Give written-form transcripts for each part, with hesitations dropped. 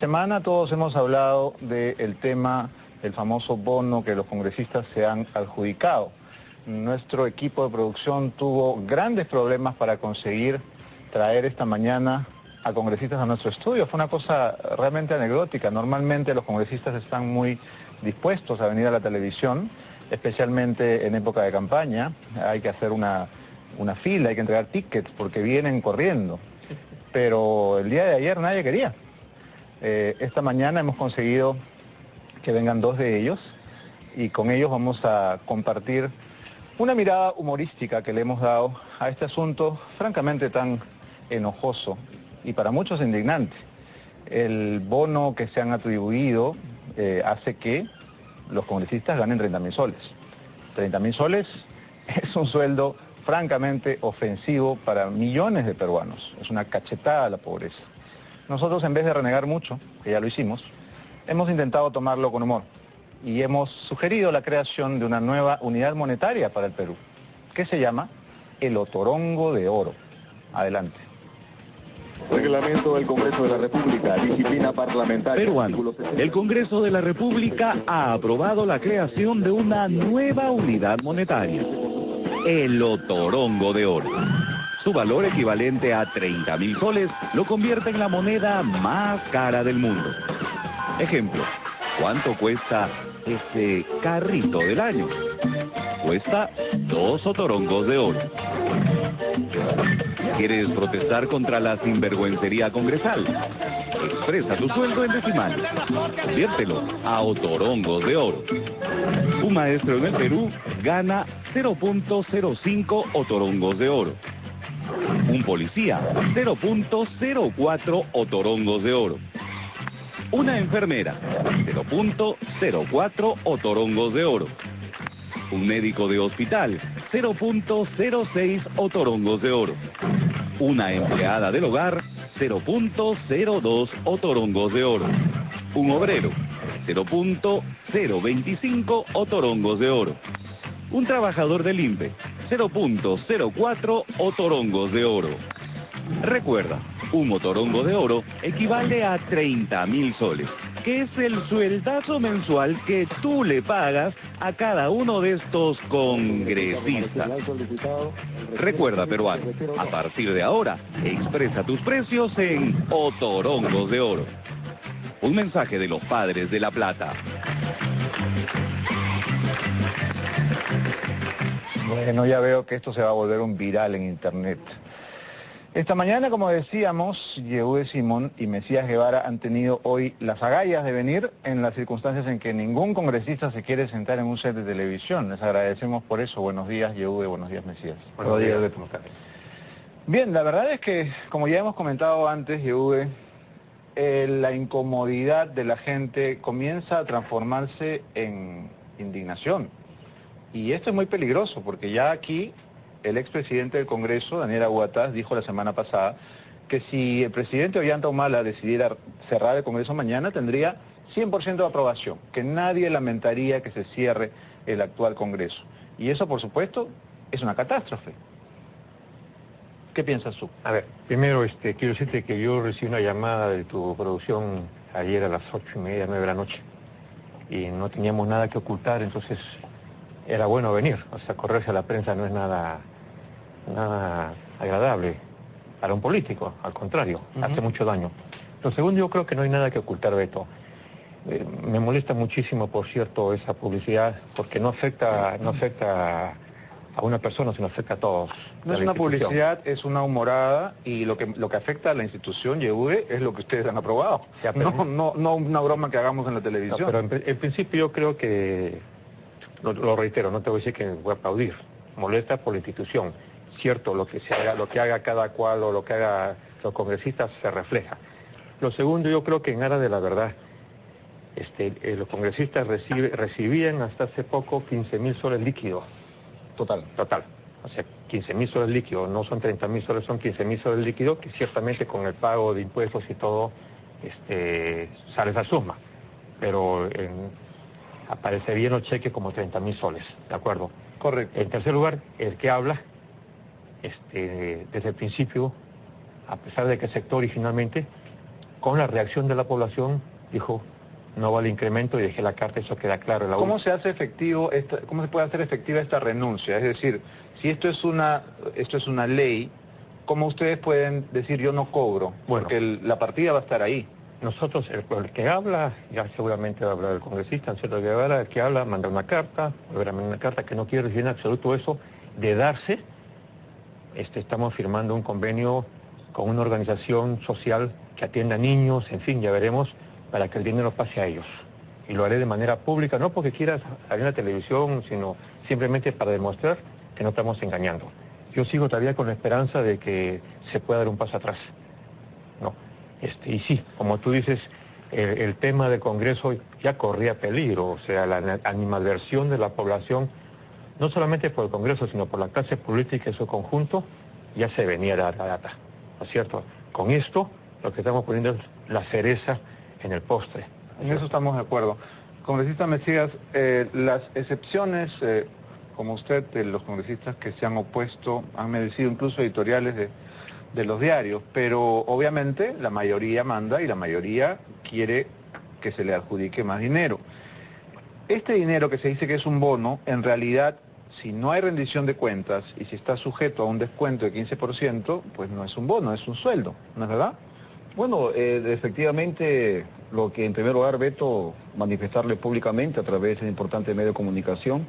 Semana todos hemos hablado del tema del famoso bono que los congresistas se han adjudicado. Nuestro equipo de producción tuvo grandes problemas para conseguir traer esta mañana a congresistas a nuestro estudio. Fue una cosa realmente anecdótica. Normalmente los congresistas están muy dispuestos a venir a la televisión, especialmente en época de campaña. Hay que hacer una fila, hay que entregar tickets porque vienen corriendo. Pero el día de ayer nadie quería. Esta mañana hemos conseguido que vengan dos de ellos y con ellos vamos a compartir una mirada humorística que le hemos dado a este asunto francamente tan enojoso y para muchos indignante. El bono que se han atribuido hace que los congresistas ganen 30.000 soles. 30.000 soles es un sueldo francamente ofensivo para millones de peruanos. Es una cachetada a la pobreza. Nosotros, en vez de renegar mucho, que ya lo hicimos, hemos intentado tomarlo con humor y hemos sugerido la creación de una nueva unidad monetaria para el Perú, que se llama el Otorongo de Oro. Adelante. Reglamento del Congreso de la República, disciplina parlamentaria. Peruano. El Congreso de la República ha aprobado la creación de una nueva unidad monetaria, el Otorongo de Oro. Su valor equivalente a 30.000 soles lo convierte en la moneda más cara del mundo. Ejemplo, ¿cuánto cuesta este carrito del año? Cuesta 2 otorongos de oro. ¿Quieres protestar contra la sinvergüencería congresal? Expresa tu sueldo en decimales. Conviértelo a otorongos de oro. Un maestro en el Perú gana 0.05 otorongos de oro. Un policía, 0.04 otorongos de oro. Una enfermera, 0.04 otorongos de oro. Un médico de hospital, 0.06 otorongos de oro. Una empleada del hogar, 0.02 otorongos de oro. Un obrero, 0.025 otorongos de oro. Un trabajador del INPE, 0.04 otorongos de oro. Recuerda, un otorongo de oro equivale a 30.000 soles, que es el sueldazo mensual que tú le pagas a cada uno de estos congresistas. Recuerda, peruano, a partir de ahora, expresa tus precios en otorongos de oro. Un mensaje de los padres de La Plata. Bueno, ya veo que esto se va a volver un viral en internet. Esta mañana, como decíamos, Yehude Simón y Mesías Guevara han tenido hoy las agallas de venir en las circunstancias en que ningún congresista se quiere sentar en un set de televisión. Les agradecemos por eso. Buenos días, Yehude. Buenos días, Mesías. Buenos días, de tu. Bien, la verdad es que, como ya hemos comentado antes, Yehude, la incomodidad de la gente comienza a transformarse en indignación. Y esto es muy peligroso porque ya aquí el expresidente del Congreso, Daniel Aguataz, dijo la semana pasada que si el presidente Ollanta Humala decidiera cerrar el Congreso mañana tendría 100% de aprobación, que nadie lamentaría que se cierre el actual Congreso. Y eso, por supuesto, es una catástrofe. ¿Qué piensas tú? A ver, primero quiero decirte que yo recibí una llamada de tu producción ayer a las 8:30, 9 de la noche y no teníamos nada que ocultar, entonces era bueno venir. O sea, correrse a la prensa no es nada agradable para un político, al contrario, hace mucho daño. Lo segundo, yo creo que no hay nada que ocultar, Beto. Me molesta muchísimo, por cierto, esa publicidad, porque no afecta a una persona, sino afecta a todos. No es una publicidad, es una humorada, y lo que afecta a la institución Yehude es lo que ustedes han aprobado. Ya, pero no una broma que hagamos en la televisión. No, pero en principio yo creo que, lo reitero, no te voy a decir que voy a aplaudir. Molesta por la institución. Cierto, lo que haga cada cual o lo que haga los congresistas se refleja. Lo segundo, yo creo que en aras de la verdad, los congresistas recibían hasta hace poco 15.000 soles líquidos. Total. O sea, 15.000 soles líquidos, no son 30.000 soles, son 15.000 soles líquidos, que ciertamente con el pago de impuestos y todo, sale esa suma. Pero aparecería en los cheques como 30.000 soles, ¿de acuerdo? Correcto. En tercer lugar, el que habla, desde el principio, a pesar de que aceptó originalmente, con la reacción de la población, dijo, no va el incremento y dejé la carta, eso queda claro. ¿Cómo se hace efectivo cómo se puede hacer efectiva esta renuncia? Es decir, si esto es una ley, ¿cómo ustedes pueden decir yo no cobro? Bueno, porque la partida va a estar ahí. Nosotros, el que habla, ya seguramente va a hablar el congresista, ¿cierto? El que habla manda una carta que no quiere decir en absoluto eso, de darse. Estamos firmando un convenio con una organización social que atienda a niños, en fin, ya veremos, para que el dinero pase a ellos. Y lo haré de manera pública, no porque quiera salir en la televisión, sino simplemente para demostrar que no estamos engañando. Yo sigo todavía con la esperanza de que se pueda dar un paso atrás. ¿No? Y sí, como tú dices, el tema del Congreso ya corría peligro, o sea, la animadversión de la población, no solamente por el Congreso, sino por la clase política en su conjunto, ya se venía a la data, ¿no es cierto? Con esto, lo que estamos poniendo es la cereza en el postre. En eso estamos de acuerdo. Congresista Mesías, las excepciones, como usted, de los congresistas que se han opuesto, han merecido incluso editoriales de los diarios, pero obviamente la mayoría manda y la mayoría quiere que se le adjudique más dinero. Este dinero que se dice que es un bono, en realidad, si no hay rendición de cuentas y si está sujeto a un descuento de 15%, pues no es un bono, es un sueldo, ¿no es verdad? Bueno, efectivamente, lo que en primer lugar, Beto, manifestarle públicamente a través de un importante medio de comunicación,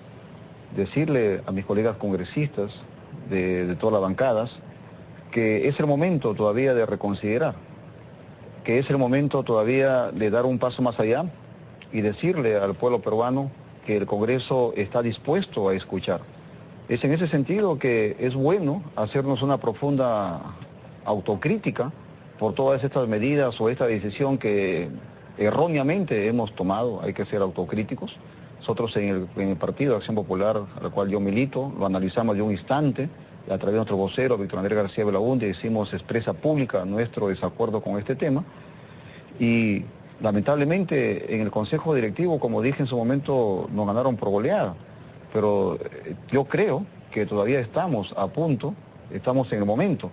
decirle a mis colegas congresistas de todas las bancadas, que es el momento todavía de reconsiderar, que es el momento todavía de dar un paso más allá y decirle al pueblo peruano que el Congreso está dispuesto a escuchar. Es en ese sentido que es bueno hacernos una profunda autocrítica por todas estas medidas o esta decisión que erróneamente hemos tomado. Hay que ser autocríticos. Nosotros en el Partido de Acción Popular, al cual yo milito, lo analizamos de un instante, a través de nuestro vocero, Víctor Andrés García Belaúnde, hicimos expresa pública nuestro desacuerdo con este tema. Y lamentablemente en el Consejo Directivo, como dije en su momento, nos ganaron por goleada. Pero yo creo que todavía estamos a punto, estamos en el momento.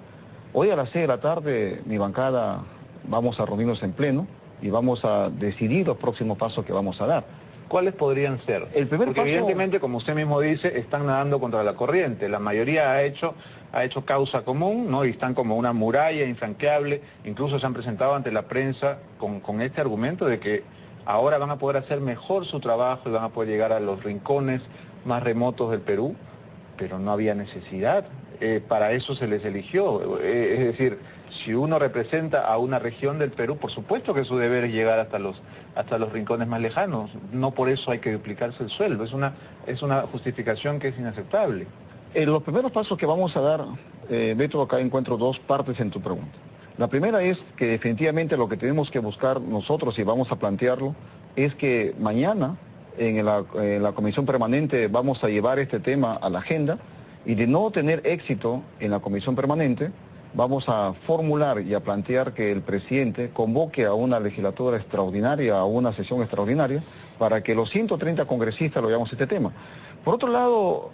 Hoy a las 6 de la tarde, mi bancada, vamos a reunirnos en pleno y vamos a decidir los próximos pasos que vamos a dar. ¿Cuáles podrían ser? El primer Porque paso... evidentemente, como usted mismo dice, están nadando contra la corriente. La mayoría ha hecho causa común, ¿no? Y están como una muralla infranqueable. Incluso se han presentado ante la prensa con este argumento de que ahora van a poder hacer mejor su trabajo y van a poder llegar a los rincones más remotos del Perú, pero no había necesidad. Para eso se les eligió. Es decir, si uno representa a una región del Perú, por supuesto que su deber es llegar hasta los rincones más lejanos. No por eso hay que duplicarse el sueldo. Es una justificación que es inaceptable. Los primeros pasos que vamos a dar, Beto, acá encuentro dos partes en tu pregunta. La primera es que definitivamente lo que tenemos que buscar nosotros, y vamos a plantearlo, es que mañana en la Comisión Permanente vamos a llevar este tema a la agenda, y de no tener éxito en la Comisión Permanente, vamos a formular y a plantear que el presidente convoque a una legislatura extraordinaria, a una sesión extraordinaria, para que los 130 congresistas lo llevemos a este tema. Por otro lado,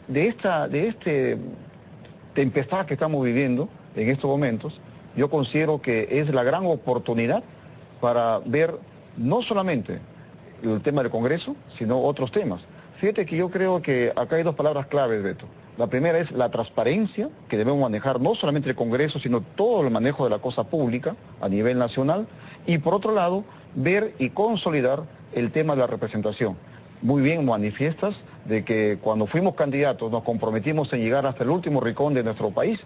de este tempestad que estamos viviendo en estos momentos, yo considero que es la gran oportunidad para ver no solamente el tema del Congreso, sino otros temas. Fíjate que yo creo que acá hay dos palabras claves, Beto. La primera es la transparencia, que debemos manejar no solamente el Congreso, sino todo el manejo de la cosa pública a nivel nacional. Y por otro lado, ver y consolidar el tema de la representación. Muy bien manifiestas de que cuando fuimos candidatos nos comprometimos en llegar hasta el último rincón de nuestro país.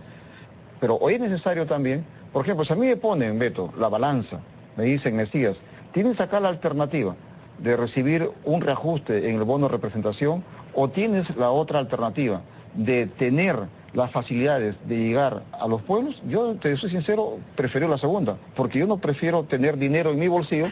Pero hoy es necesario también, por ejemplo, si a mí me ponen, Beto, la balanza, me dicen, Mesías, tienes acá la alternativa de recibir un reajuste en el bono de representación, o tienes la otra alternativa de tener las facilidades de llegar a los pueblos. Yo, te soy sincero, prefiero la segunda, porque yo no prefiero tener dinero en mi bolsillo,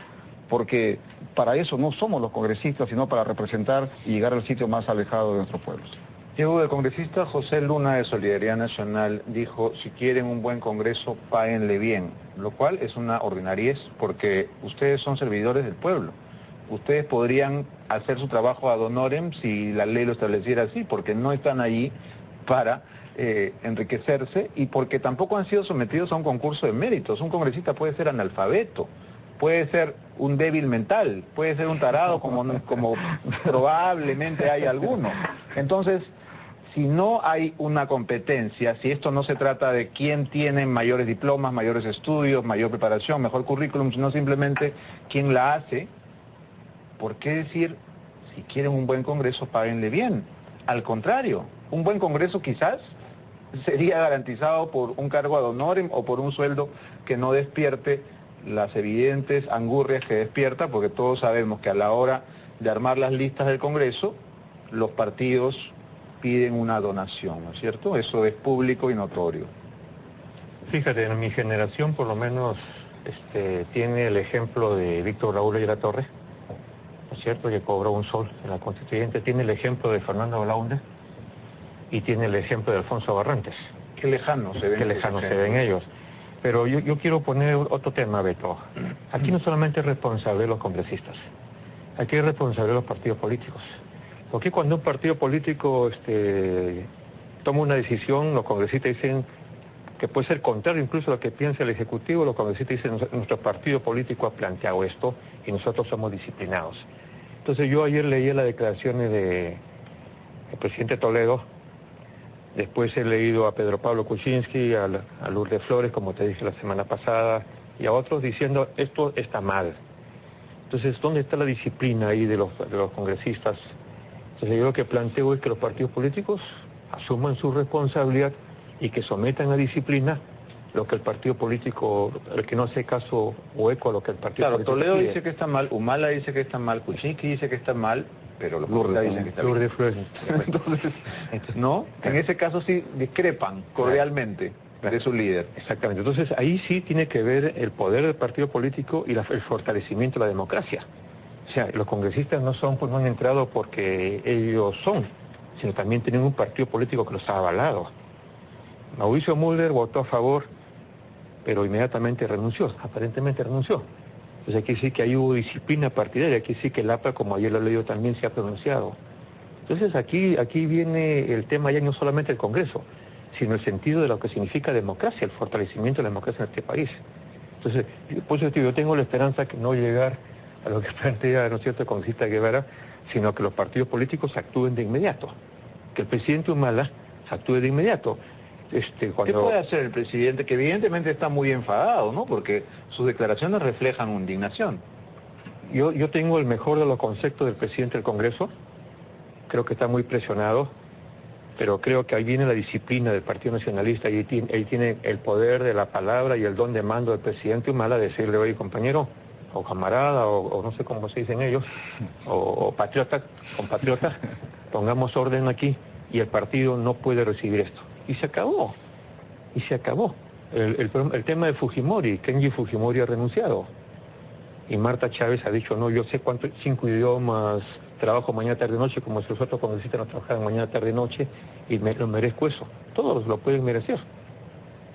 porque para eso no somos los congresistas, sino para representar y llegar al sitio más alejado de nuestros pueblos. Diego, el congresista José Luna de Solidaridad Nacional dijo, si quieren un buen Congreso, páguenle bien, lo cual es una ordinariez, porque ustedes son servidores del pueblo. Ustedes podrían hacer su trabajo ad honorem si la ley lo estableciera así, porque no están allí para enriquecerse y porque tampoco han sido sometidos a un concurso de méritos. Un congresista puede ser analfabeto, puede ser un débil mental, puede ser un tarado como probablemente hay alguno. Entonces, si no hay una competencia, si esto no se trata de quién tiene mayores diplomas, mayores estudios, mayor preparación, mejor currículum, sino simplemente quién la hace, ¿por qué decir, si quieren un buen Congreso, páguenle bien? Al contrario, un buen Congreso quizás sería garantizado por un cargo ad honorem o por un sueldo que no despierte las evidentes angurrias que despierta, porque todos sabemos que a la hora de armar las listas del Congreso, los partidos piden una donación, ¿no es cierto? Eso es público y notorio. Fíjate, en mi generación por lo menos tiene el ejemplo de Víctor Raúl de la Torre, ¿no es cierto?, que cobró un sol en la Constituyente, tiene el ejemplo de Fernando Belaúnde y tiene el ejemplo de Alfonso Barrantes. Qué lejano se ven. Qué lejano se ven ellos. Pero yo quiero poner otro tema, Beto. Aquí no solamente es responsable los congresistas, aquí es responsable los partidos políticos. Porque cuando un partido político toma una decisión, los congresistas dicen que puede ser contrario incluso a lo que piensa el Ejecutivo, los congresistas dicen nuestro partido político ha planteado esto y nosotros somos disciplinados. Entonces yo ayer leí las declaraciones del presidente Toledo, después he leído a Pedro Pablo Kuczynski, a Lourdes Flores, como te dije la semana pasada, y a otros diciendo esto está mal. Entonces, ¿dónde está la disciplina ahí de los congresistas? Entonces yo lo que planteo es que los partidos políticos asuman su responsabilidad y que sometan a disciplina lo que el partido político, el que no hace caso o eco a lo que el partido político Toledo pide. dice que está mal, Humala dice que está mal, Kuczynski dice que está mal, pero los congresistas dicen que está bien. Lourdes Flores. Entonces, ¿no? En ese caso sí discrepan cordialmente de su líder. Exactamente. Entonces ahí sí tiene que ver el poder del partido político y el fortalecimiento de la democracia. O sea, los congresistas no han entrado porque ellos son, sino también tienen un partido político que los ha avalado. Mauricio Mulder votó a favor, pero inmediatamente renunció, aparentemente renunció. Entonces aquí sí que ahí hubo disciplina partidaria, aquí sí que el APRA, como ayer lo he leído, también se ha pronunciado. Entonces aquí viene el tema ya no solamente el Congreso, sino el sentido de lo que significa democracia, el fortalecimiento de la democracia en este país. Entonces, por eso yo tengo la esperanza de no llegar a lo que plantea, ¿no es cierto?, el congresista Guevara, sino que los partidos políticos actúen de inmediato, que el presidente Humala actúe de inmediato. ¿Qué puede hacer el presidente, que evidentemente está muy enfadado, ¿no?, porque sus declaraciones reflejan indignación? Yo tengo el mejor de los conceptos del presidente del Congreso, creo que está muy presionado, pero creo que ahí viene la disciplina del Partido Nacionalista y ahí tiene el poder de la palabra y el don de mando del presidente Humala de decirle, oye, compañero, o camarada, o no sé cómo se dicen ellos, o patriota, compatriota, pongamos orden aquí y el partido no puede recibir esto. Y se acabó, El tema de Fujimori, Kenji Fujimori ha renunciado. Y Marta Chávez ha dicho, no, yo sé 5 idiomas, trabajo mañana, tarde, noche, como si los otros congresistas no trabajaran mañana, tarde, noche, y lo merezco eso. Todos lo pueden merecer.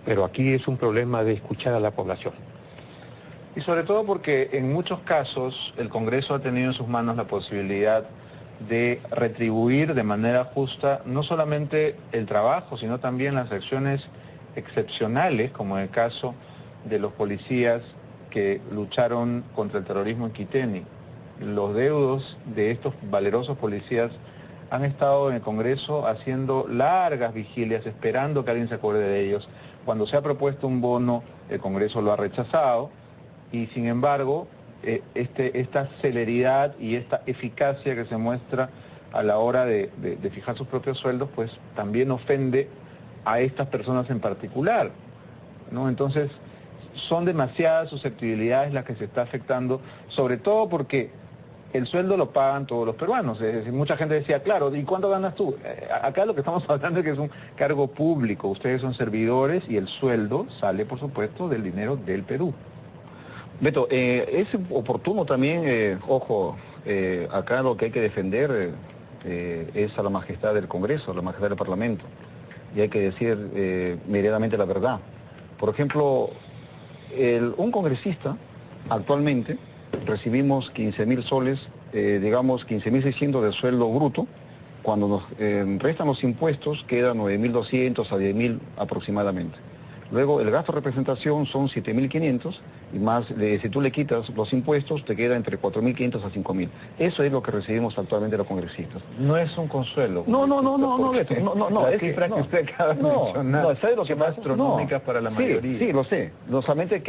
Pero aquí es un problema de escuchar a la población. Y sobre todo porque en muchos casos el Congreso ha tenido en sus manos la posibilidad de retribuir de manera justa no solamente el trabajo, sino también las acciones excepcionales, como en el caso de los policías que lucharon contra el terrorismo en Quiteni. Los deudos de estos valerosos policías han estado en el Congreso haciendo largas vigilias, esperando que alguien se acuerde de ellos. Cuando se ha propuesto un bono, el Congreso lo ha rechazado, y sin embargo, esta celeridad y esta eficacia que se muestra a la hora de fijar sus propios sueldos, pues también ofende a estas personas en particular, ¿no? Entonces, son demasiadas susceptibilidades las que se está afectando, sobre todo porque el sueldo lo pagan todos los peruanos. Es decir, mucha gente decía, claro, ¿y cuánto ganas tú? Acá lo que estamos hablando es que es un cargo público, ustedes son servidores y el sueldo sale, por supuesto, del dinero del Perú. Beto, es oportuno también, acá lo que hay que defender es a la majestad del Congreso, a la majestad del Parlamento, y hay que decir medianamente la verdad. Por ejemplo, un congresista, actualmente, recibimos 15.000 soles, digamos 15.600 de sueldo bruto, Cuando nos restan los impuestos, queda 9.200 a 10.000 aproximadamente. Luego el gasto de representación son 7.500 y más, si tú le quitas los impuestos, te queda entre 4.500 a 5.000. Eso es lo que recibimos actualmente los congresistas. No es un consuelo. No, Beto, no. Las cifras que usted acaba de mencionar ¿sabe lo que son pasa? astronómicas para la mayoría. Sí, lo sé. No solamente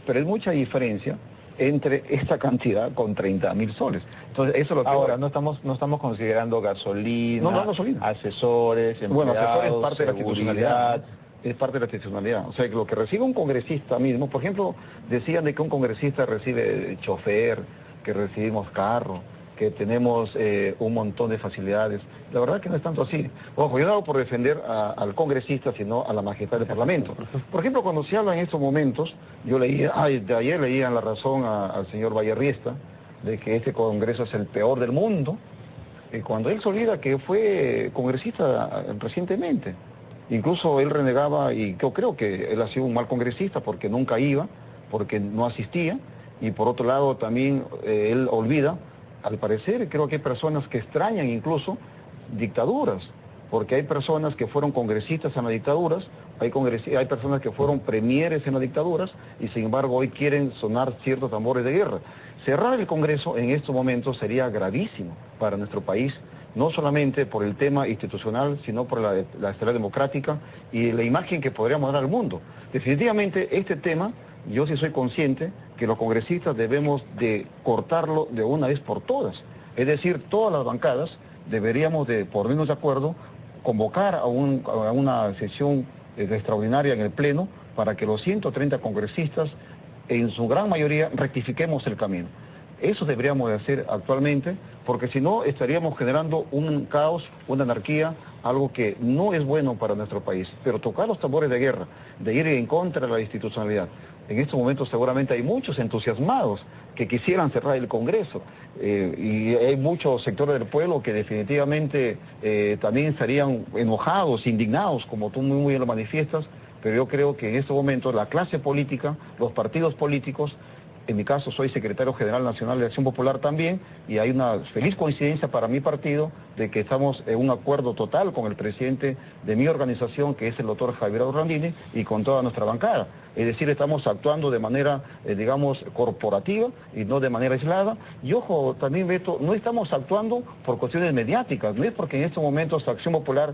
pero es mucha diferencia entre esta cantidad con 30.000 soles. Entonces, eso es lo que... Ahora, no estamos considerando gasolina, gasolina. Asesores, empleados, Bueno, asesores es parte de la seguridad. institucionalidad. Es parte de la institucionalidad. O sea, que lo que recibe un congresista mismo, por ejemplo, decían de que un congresista recibe chofer, que recibimos carro, que tenemos un montón de facilidades. La verdad que no es tanto así. Ojo, yo no hago por defender al congresista, sino a la majestad del Parlamento. Por ejemplo, cuando se habla en estos momentos, yo leía, de ayer leía en La Razón al señor Vallarriesta, de que este Congreso es el peor del mundo, cuando él se olvida que fue congresista recientemente. Incluso él renegaba, y yo creo que él ha sido un mal congresista porque nunca iba, porque no asistía, y por otro lado también él olvida, al parecer creo que hay personas que extrañan incluso dictaduras, porque hay personas que fueron congresistas en las dictaduras, hay personas que fueron premieres en las dictaduras, y sin embargo hoy quieren sonar ciertos tambores de guerra. Cerrar el Congreso en estos momentos sería gravísimo para nuestro país, no solamente por el tema institucional, sino por la esfera democrática y la imagen que podríamos dar al mundo. Definitivamente este tema, yo sí soy consciente que los congresistas debemos de cortarlo de una vez por todas. Es decir, todas las bancadas deberíamos de ponernos de acuerdo, convocar a una sesión extraordinaria en el Pleno para que los 130 congresistas, en su gran mayoría, rectifiquemos el camino. Eso deberíamos de hacer actualmente, porque si no estaríamos generando un caos, una anarquía, algo que no es bueno para nuestro país. Pero tocar los tambores de guerra, de ir en contra de la institucionalidad, en estos momentos seguramente hay muchos entusiasmados que quisieran cerrar el Congreso y hay muchos sectores del pueblo que definitivamente también estarían enojados, indignados, como tú muy bien lo manifiestas, pero yo creo que en estos momentos la clase política, los partidos políticos, en mi caso soy secretario general nacional de Acción Popular también, y hay una feliz coincidencia para mi partido de que estamos en un acuerdo total con el presidente de mi organización, que es el doctor Javier Orlandini, y con toda nuestra bancada. Es decir, estamos actuando de manera, digamos, corporativa y no de manera aislada. Y ojo, también Beto, no estamos actuando por cuestiones mediáticas, no es porque en estos momentos Acción Popular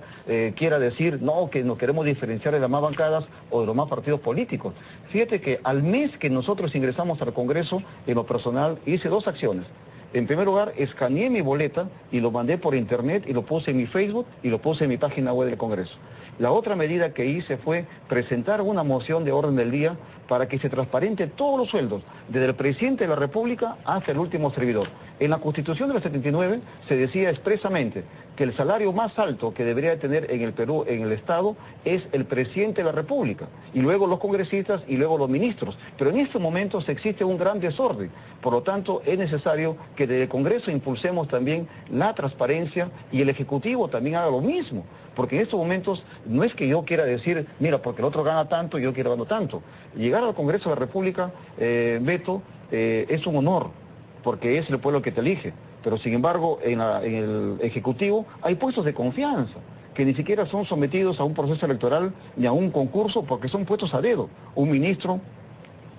quiera decir, no, que nos queremos diferenciar de las más bancadas o de los más partidos políticos. Fíjate que al mes que nosotros ingresamos al Congreso, en lo personal, hice dos acciones. En primer lugar, escaneé mi boleta y lo mandé por internet y lo puse en mi Facebook y lo puse en mi página web del Congreso. La otra medida que hice fue presentar una moción de orden del día para que se transparente todos los sueldos, desde el presidente de la República hasta el último servidor. En la Constitución del 79 se decía expresamente que el salario más alto que debería tener en el Perú, en el Estado, es el presidente de la República, y luego los congresistas y luego los ministros. Pero en estos momentos existe un gran desorden. Por lo tanto, es necesario que desde el Congreso impulsemos también la transparencia y el Ejecutivo también haga lo mismo. Porque en estos momentos no es que yo quiera decir, mira, porque el otro gana tanto y yo quiero ganar tanto. Llegar al Congreso de la República, Beto, es un honor, porque es el pueblo que te elige. Pero sin embargo, en el Ejecutivo hay puestos de confianza, que ni siquiera son sometidos a un proceso electoral ni a un concurso, porque son puestos a dedo. Un ministro,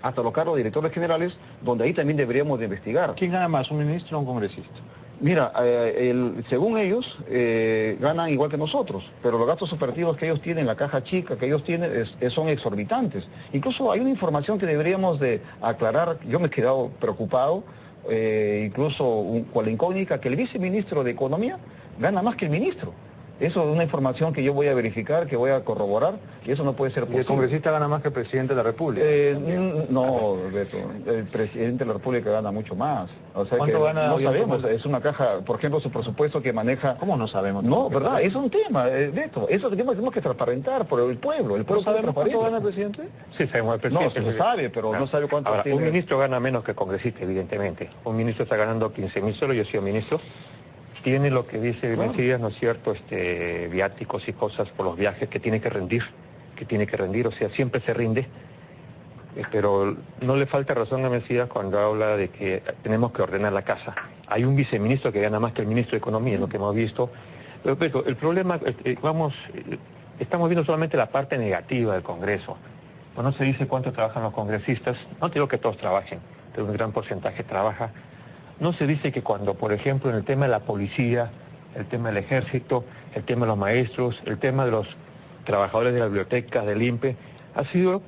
hasta los cargos de directores generales, donde ahí también deberíamos de investigar. ¿Quién gana más, un ministro o un congresista? Mira, según ellos, ganan igual que nosotros, pero los gastos operativos que ellos tienen, la caja chica que ellos tienen, son exorbitantes. Incluso hay una información que deberíamos de aclarar, yo me he quedado preocupado, incluso con la incógnita, que el viceministro de Economía gana más que el ministro. Eso es una información que yo voy a verificar, que voy a corroborar, y eso no puede ser posible. ¿Y el congresista gana más que el presidente de la República? No, Beto, el presidente de la República gana mucho más. O sea, ¿cuánto gana? No sabemos, es una caja, por ejemplo, su presupuesto que maneja... ¿Cómo no sabemos? No, ¿verdad? Es un tema, Beto, eso tenemos que transparentar por el pueblo. ¿No sabemos cuánto gana el presidente? Sí, sabemos el presidente. No, se sabe, pero no sabe cuánto tiene. Un ministro gana menos que el congresista, evidentemente. Un ministro está ganando 15.000 solos, yo he sido ministro. Tiene lo que dice Mesías, ¿no es cierto?, viáticos y cosas por los viajes que tiene que rendir, o sea, siempre se rinde, pero no le falta razón a Mesías cuando habla de que tenemos que ordenar la casa. Hay un viceministro que gana más que el ministro de Economía, lo que hemos visto. Pero el problema, estamos viendo solamente la parte negativa del Congreso. Pues no se dice cuánto trabajan los congresistas, no digo que todos trabajen, pero un gran porcentaje trabaja. No se dice que cuando, por ejemplo, en el tema de la policía, el tema del ejército, el tema de los maestros, el tema de los trabajadores de las bibliotecas, del INPE, ha sido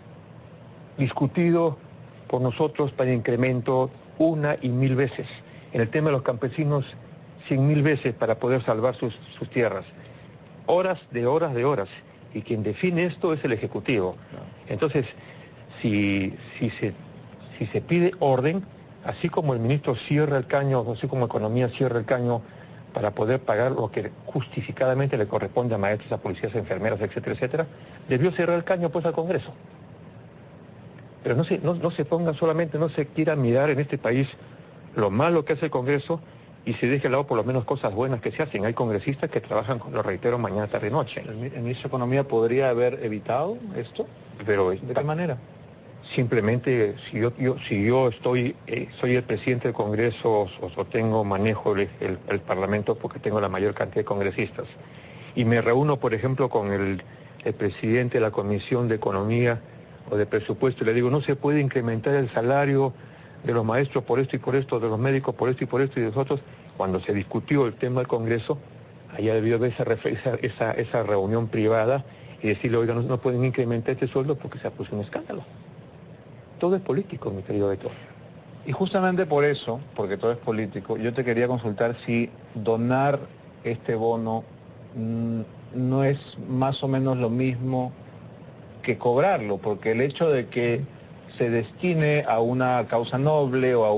discutido por nosotros para incremento 1 y 1000 veces. En el tema de los campesinos, 100.000 veces para poder salvar sus tierras. Horas de horas de horas. Y quien define esto es el Ejecutivo. Entonces, si se pide orden, así como el ministro cierra el caño, así como Economía cierra el caño para poder pagar lo que justificadamente le corresponde a maestros, a policías, a enfermeras, etcétera, etcétera, debió cerrar el caño pues al Congreso. Pero no se ponga solamente, no se quiera mirar en este país lo malo que hace el Congreso y se deje de lado por lo menos cosas buenas que se hacen. Hay congresistas que trabajan, lo reitero, mañana, tarde y noche. ¿El ministro de Economía podría haber evitado esto? Pero, ¿de qué manera? Simplemente, si yo soy el presidente del Congreso o manejo el Parlamento porque tengo la mayor cantidad de congresistas, y me reúno, por ejemplo, con el presidente de la Comisión de Economía o de Presupuesto y le digo, no se puede incrementar el salario de los maestros por esto y por esto, de los médicos por esto y de los otros. Cuando se discutió el tema del Congreso, allá debió haber esa reunión privada y decirle, oiga, no pueden incrementar este sueldo porque se puso un escándalo. Todo es político, mi querido Beto. Y justamente por eso, porque todo es político, yo te quería consultar si donar este bono no es más o menos lo mismo que cobrarlo, porque el hecho de que se destine a una causa noble o a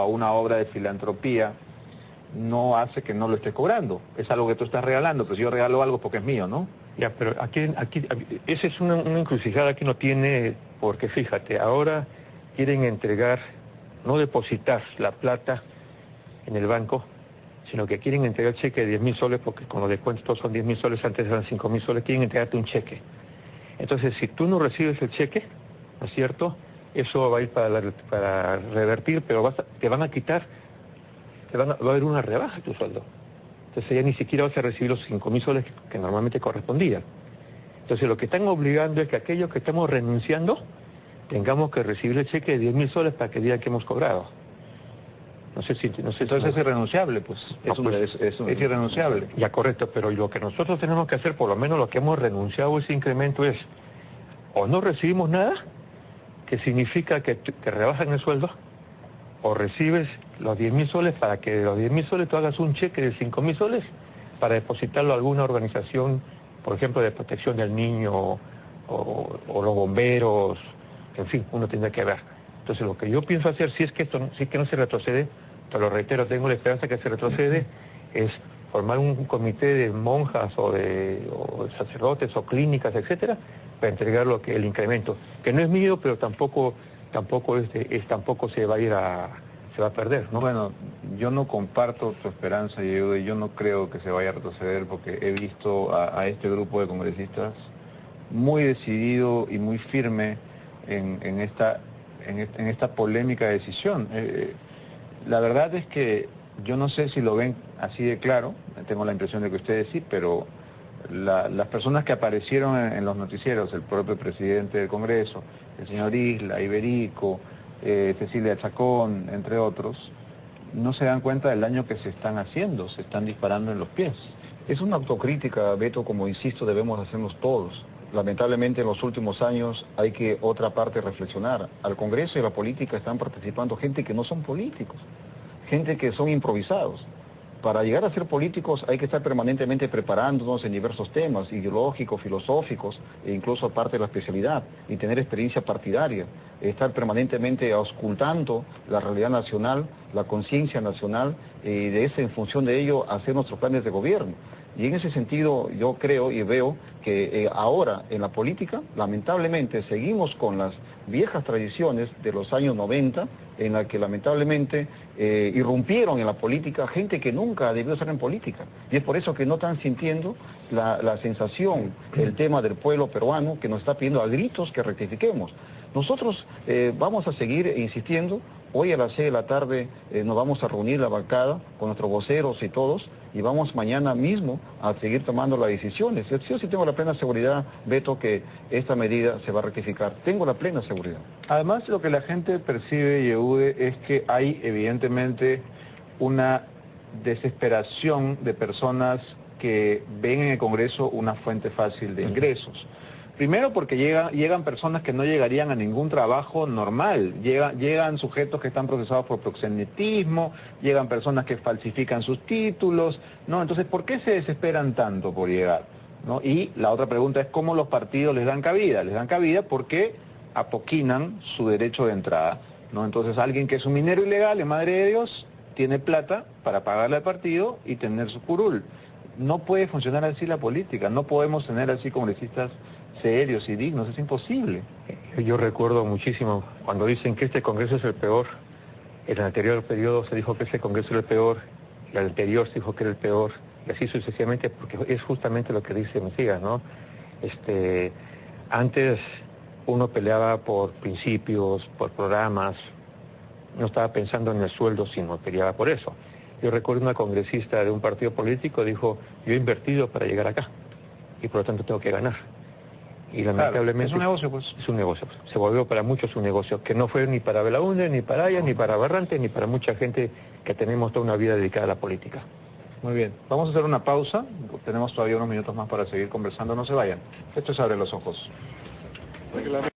una obra de filantropía no hace que no lo esté cobrando. Es algo que tú estás regalando, pero si yo regalo algo porque es mío, ¿no? Ya, pero aquí esa es una encrucijada que no tiene, porque fíjate, ahora quieren entregar, no depositar la plata en el banco, sino que quieren entregar cheque de 10.000 soles, porque con los descuentos todos son 10.000 soles, antes eran 5.000 soles, quieren entregarte un cheque. Entonces, si tú no recibes el cheque, ¿no es cierto?, eso va a ir para revertir, pero te van a quitar, va a haber una rebaja de tu sueldo. Entonces ya ni siquiera vas a recibir los 5.000 soles que normalmente correspondían. Entonces lo que están obligando es que aquellos que estamos renunciando tengamos que recibir el cheque de 10.000 soles para que diga que hemos cobrado. Entonces es irrenunciable, pues. Es irrenunciable. Ya, correcto, pero lo que nosotros tenemos que hacer, por lo menos lo que hemos renunciado a ese incremento es, o no recibimos nada, que significa que rebajan el sueldo, o recibes los 10.000 soles para que de los 10.000 soles tú hagas un cheque de 5.000 soles para depositarlo a alguna organización, por ejemplo, de protección del niño o los bomberos, en fin, uno tendrá que ver. Entonces lo que yo pienso hacer, si es que no se retrocede, te lo reitero, tengo la esperanza que se retrocede, es formar un comité de monjas o de sacerdotes o clínicas, etcétera, para entregar el incremento, que no es mío, pero tampoco se va a perder, ¿no? Bueno, yo no comparto tu esperanza, Diego, y yo no creo que se vaya a retroceder porque he visto a este grupo de congresistas muy decidido y muy firme en esta polémica decisión. La verdad es que yo no sé si lo ven así de claro, tengo la impresión de que ustedes sí, pero las personas que aparecieron en los noticieros, el propio presidente del Congreso, el señor Isla, Iberico, Cecilia Chacón, entre otros, no se dan cuenta del daño que se están haciendo, se están disparando en los pies. Es una autocrítica, Beto, como insisto, debemos hacernos todos. Lamentablemente en los últimos años hay que otra parte reflexionar. Al Congreso y a la política están participando gente que no son políticos, gente que son improvisados. Para llegar a ser políticos hay que estar permanentemente preparándonos en diversos temas, ideológicos, filosóficos, e incluso aparte de la especialidad, y tener experiencia partidaria, estar permanentemente auscultando la realidad nacional, la conciencia nacional, y en función de ello hacer nuestros planes de gobierno. Y en ese sentido yo creo y veo que ahora en la política, lamentablemente, seguimos con las viejas tradiciones de los años 90, en la que lamentablemente irrumpieron en la política gente que nunca debió estar en política. Y es por eso que no están sintiendo la sensación, el tema del pueblo peruano que nos está pidiendo a gritos que rectifiquemos. Nosotros vamos a seguir insistiendo. Hoy a las 6 de la tarde nos vamos a reunir la bancada con nuestros voceros y todos y vamos mañana mismo a seguir tomando las decisiones. Yo sí tengo la plena seguridad, Beto, que esta medida se va a rectificar. Tengo la plena seguridad. Además, lo que la gente percibe, Yehude, es que hay evidentemente una desesperación de personas que ven en el Congreso una fuente fácil de ingresos. Primero porque llegan personas que no llegarían a ningún trabajo normal, llegan sujetos que están procesados por proxenetismo, llegan personas que falsifican sus títulos, ¿no? Entonces, ¿por qué se desesperan tanto por llegar? ¿No? Y la otra pregunta es cómo los partidos les dan cabida. Les dan cabida porque apoquinan su derecho de entrada, ¿no? Entonces, alguien que es un minero ilegal, en madre de Dios, tiene plata para pagarle al partido y tener su curul. No puede funcionar así la política, no podemos tener así congresistas serios y dignos, es imposible. Yo recuerdo muchísimo cuando dicen que este Congreso es el peor. En el anterior periodo se dijo que este Congreso era el peor, y el anterior se dijo que era el peor, y así sucesivamente, porque es justamente lo que dice Mesías, ¿no? Antes uno peleaba por principios, por programas, no estaba pensando en el sueldo, sino peleaba por eso. Yo recuerdo una congresista de un partido político dijo, yo he invertido para llegar acá, y por lo tanto tengo que ganar. Y lamentablemente... Es un negocio, pues. Es un negocio. Se volvió para muchos un negocio, que no fue ni para Belaúnde, ni para Aya, ni para Barrante, ni para mucha gente que tenemos toda una vida dedicada a la política. Muy bien. Vamos a hacer una pausa. Tenemos todavía unos minutos más para seguir conversando. No se vayan. Esto es Abre los Ojos. Reglamento